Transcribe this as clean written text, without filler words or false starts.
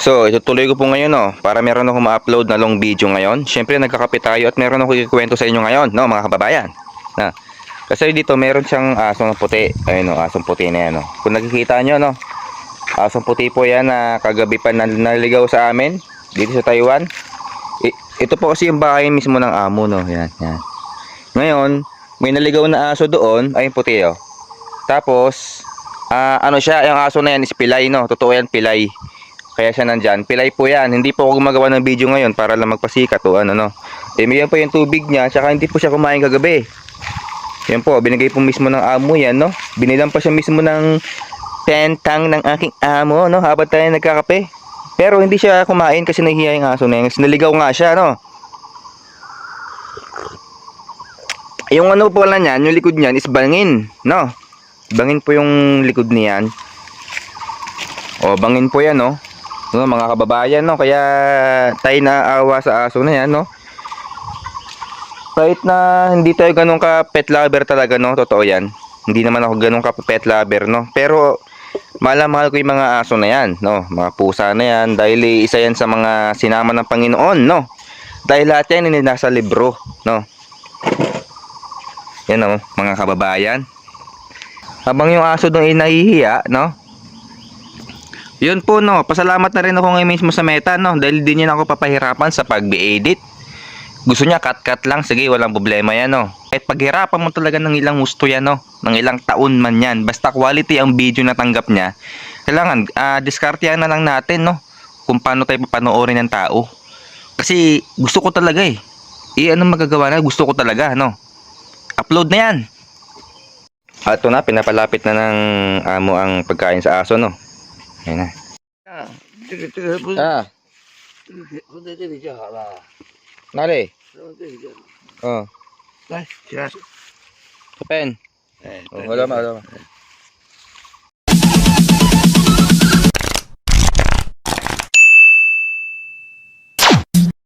So, itutuloy ko po ngayon, no, para meron akong ma-upload na long video ngayon. Siyempre, nagkakape tayo at meron akong ikikwento sa inyo ngayon, no, mga kababayan. Na, kasi dito meron siyang asong puti. Ayun, no, asong puti na yan, no. Kung nakikita nyo, no, asong puti po yan na kagabi pa naligaw sa amin dito sa Taiwan. Ito po kasi yung bahay mismo ng amo, no. Yan, yan. Ngayon, may naligaw na aso doon, ay puti, oh. Tapos, ano siya, yung aso na yan is pilay, no. Totoo yan, pilay. Kaya siya nandyan. Pilay po yan. Hindi po ako gumagawa ng video ngayon para lang magpasikat o ano, no. Yan po yung tubig niya. Tsaka hindi po siya kumain kagabi. Yan po. Binigay po mismo ng amo yan, no. Binilang pa siya mismo ng tentang ng aking amo, no. Habang tayo nagkakape. Pero hindi siya kumain kasi nahihiya yung aso na yan. Naligaw nga siya, no. Yung ano po pala niyan, yung likod niyan is bangin, no. Bangin po yung likod niyan. O, bangin po yan, no. No, mga kababayan, no, kaya tayo naawa sa aso na yan, no. Kahit na hindi tayo ganun ka pet lover talaga, no, totoo yan. Hindi naman ako ganun ka pet lover, no. Pero mahal ko yung mga aso na yan, no, mga pusa na yan, dahil isa yan sa mga sinama ng Panginoon, no. Dahil lahat yan nasa libro, no. Yan, no, mga kababayan. Habang yung aso doon ay nahihiya, no. Yun po, no, pasalamat na rin ako ngayon mismo sa Meta, no, dahil di niya ako papahirapan sa pag-edit. Gusto niya cut lang, sige, walang problema yan, no. Kahit paghirapan mo talaga ng ilang gusto yan, no, ng ilang taon man yan, basta quality ang video na tanggap niya, kailangan, diskartehan na lang natin, no, kung paano tayo papanoorin ng tao. Kasi gusto ko talaga eh. Anong magagawa na, gusto ko talaga, no. Upload na yan. At ito na, pinapalapit na ng amo ang pagkain sa aso, no. Ayan na.这个不是，不在这里就好了。 Nari? 这里就， Oh. 来起来。 Pen.哎， Oh, wala ma.